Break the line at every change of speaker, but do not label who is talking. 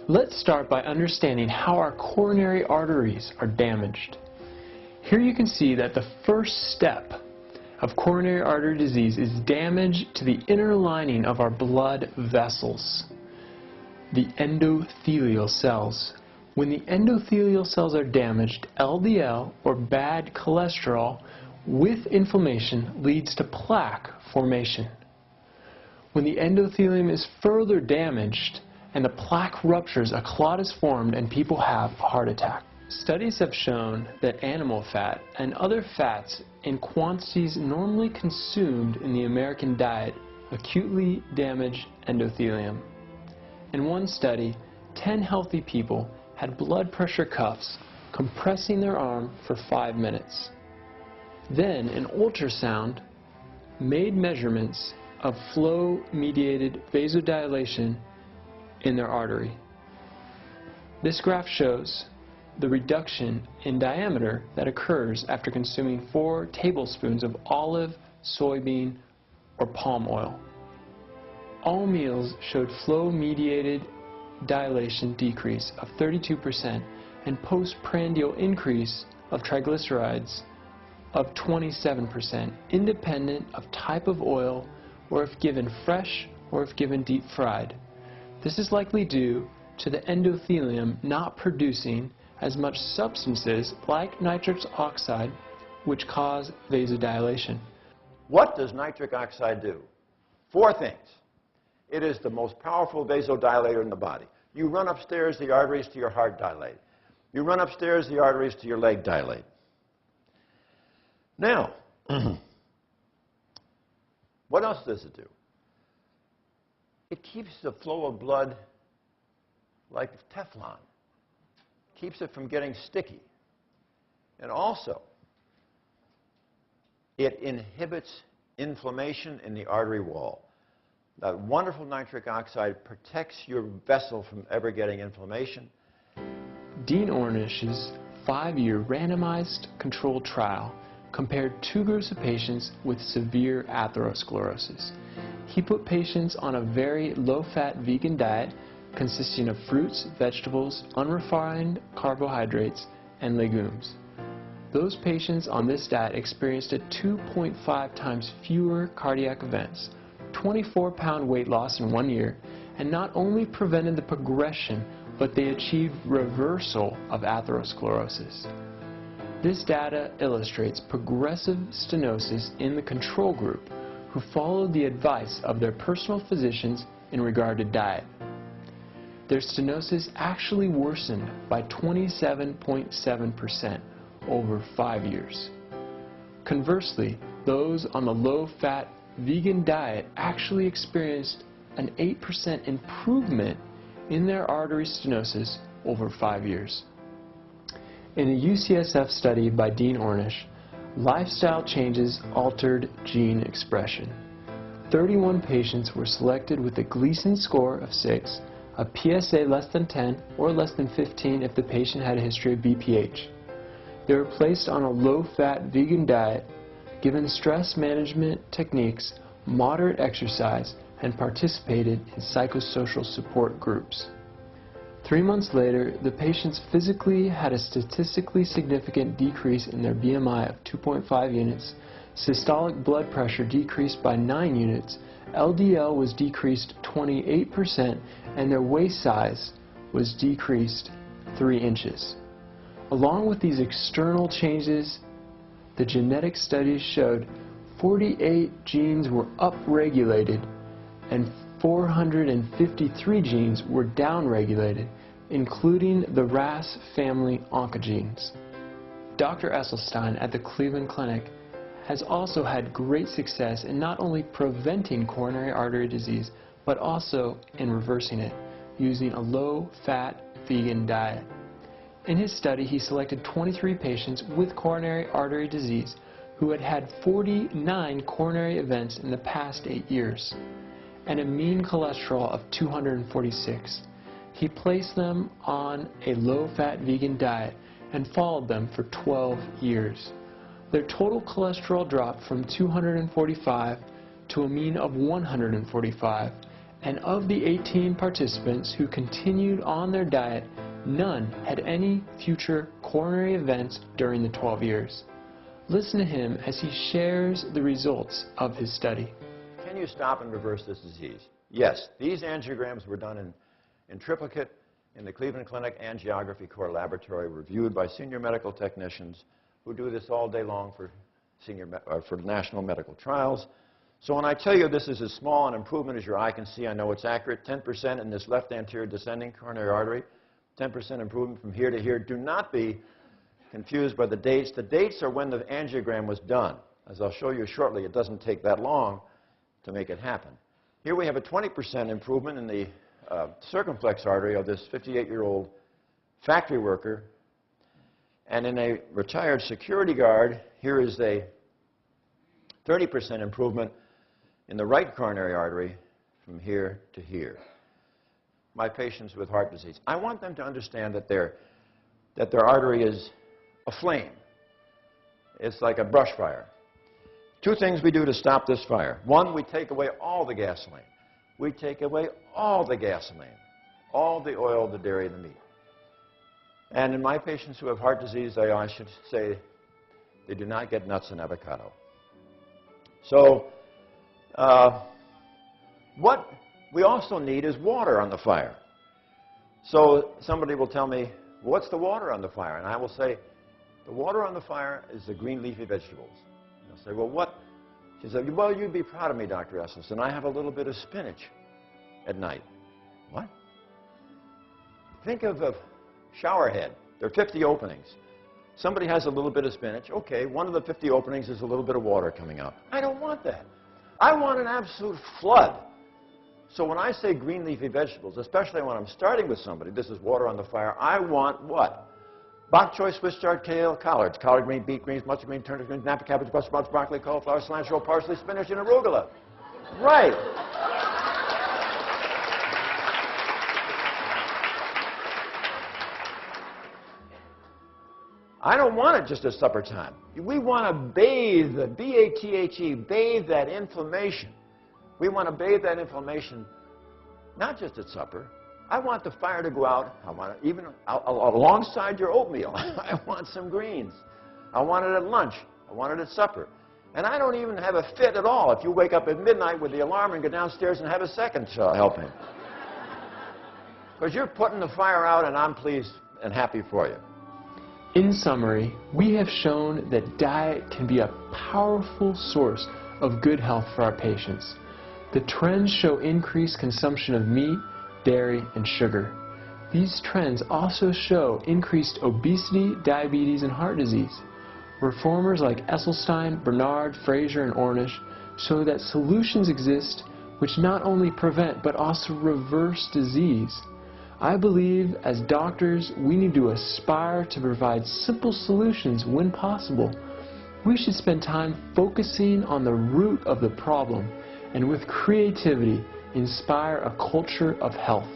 Let's start by understanding how our coronary arteries are damaged. Here you can see that the first step of coronary artery disease is damage to the inner lining of our blood vessels, the endothelial cells. When the endothelial cells are damaged, LDL, or bad cholesterol, with inflammation leads to plaque formation. When the endothelium is further damaged and the plaque ruptures, a clot is formed and people have a heart attack. Studies have shown that animal fat and other fats in quantities normally consumed in the American diet acutely damage endothelium. In one study, 10 healthy people had blood pressure cuffs compressing their arm for 5 minutes. Then an ultrasound made measurements of flow-mediated vasodilation in their artery. This graph shows the reduction in diameter that occurs after consuming 4 tablespoons of olive, soybean, or palm oil. All meals showed flow-mediated dilation decrease of 32% and postprandial increase of triglycerides of 27%, independent of type of oil or if given fresh or if given deep fried. This is likely due to the endothelium not producing as much substances like nitric oxide, which cause vasodilation.
What does nitric oxide do? 4 things. It is the most powerful vasodilator in the body. You run upstairs, the arteries to your heart dilate. You run upstairs, the arteries to your leg dilate. Now, what else does it do? It keeps the flow of blood like Teflon. Keeps it from getting sticky. And also, it inhibits inflammation in the artery wall. That wonderful nitric oxide protects your vessel from ever getting inflammation.
Dean Ornish's 5-year randomized controlled trial compared 2 groups of patients with severe atherosclerosis. He put patients on a very low-fat vegan diet consisting of fruits, vegetables, unrefined carbohydrates, and legumes. Those patients on this diet experienced 2.5 times fewer cardiac events, 24-pound weight loss in 1 year, and not only prevented the progression, but they achieved reversal of atherosclerosis. This data illustrates progressive stenosis in the control group who followed the advice of their personal physicians in regard to diet. Their stenosis actually worsened by 27.7% over 5 years. Conversely, those on the low-fat vegan diet actually experienced an 8% improvement in their artery stenosis over 5 years. In a UCSF study by Dean Ornish, lifestyle changes altered gene expression. 31 patients were selected with a Gleason score of 6, a PSA less than 10 or less than 15 if the patient had a history of BPH. They were placed on a low-fat vegan diet, given stress management techniques, moderate exercise, and participated in psychosocial support groups. 3 months later, the patients physically had a statistically significant decrease in their BMI of 2.5 units, systolic blood pressure decreased by 9 units, LDL was decreased 28%, and their waist size was decreased 3 inches. Along with these external changes, the genetic studies showed 48 genes were upregulated and 453 genes were downregulated, including the RAS family oncogenes. Dr. Esselstyn at the Cleveland Clinic has also had great success in not only preventing coronary artery disease, but also in reversing it using a low-fat vegan diet. In his study, he selected 23 patients with coronary artery disease who had had 49 coronary events in the past 8 years and a mean cholesterol of 246. He placed them on a low-fat vegan diet and followed them for 12 years. Their total cholesterol dropped from 245 to a mean of 145, And of the 18 participants who continued on their diet, none had any future coronary events during the 12 years. Listen to him as he shares the results of his study.
Can you stop and reverse this disease? Yes. These angiograms were done in triplicate in the Cleveland Clinic Angiography Core Laboratory, reviewed by senior medical technicians who do this all day long for national medical trials. So when I tell you this is as small an improvement as your eye can see, I know it's accurate. 10% in this left anterior descending coronary artery, 10% improvement from here to here. Do not be confused by the dates. The dates are when the angiogram was done. As I'll show you shortly, it doesn't take that long to make it happen. Here we have a 20% improvement in the circumflex artery of this 58-year-old factory worker. And in a retired security guard, here is a 30% improvement in the right coronary artery from here to here. My patients with heart disease, I want them to understand that their artery is aflame. It's like a brush fire. Two things we do to stop this fire. One, we take away all the gasoline. We take away all the gasoline, all the oil, the dairy, the meat. And in my patients who have heart disease, I should say they do not get nuts and avocado. So what we also need is water on the fire. So somebody will tell me, what's the water on the fire? And I will say, the water on the fire is the green leafy vegetables. And they'll say, well, what? She said, well, you'd be proud of me, Dr. Esselstyn. I have a little bit of spinach at night. What? Think of a shower head. There are 50 openings. Somebody has a little bit of spinach. Okay, one of the 50 openings is a little bit of water coming out. I don't want that. I want an absolute flood. So when I say green leafy vegetables, especially when I'm starting with somebody, this is water on the fire, I want what? Bok choy, Swiss chard, kale, collards, collard green, beet greens, mustard green, turnip greens, napa cabbage, Brussels sprouts, broccoli, cauliflower, cilantro, parsley, spinach, and arugula. Right. I don't want it just at supper time. We want to bathe, B-A-T-H-E, bathe that inflammation. We want to bathe that inflammation not just at supper. I want the fire to go out. I want it even alongside your oatmeal. I want some greens. I want it at lunch. I want it at supper. And I don't even have a fit at all if you wake up at midnight with the alarm and go downstairs and have a second helping. Because you're putting the fire out, and I'm pleased and happy for you.
In summary, we have shown that diet can be a powerful source of good health for our patients. The trends show increased consumption of meat, dairy, and sugar. These trends also show increased obesity, diabetes, and heart disease. Reformers like Esselstyn, Bernard, Fraser, and Ornish show that solutions exist which not only prevent but also reverse disease. I believe as doctors we need to aspire to provide simple solutions when possible. We should spend time focusing on the root of the problem and with creativity inspire a culture of health.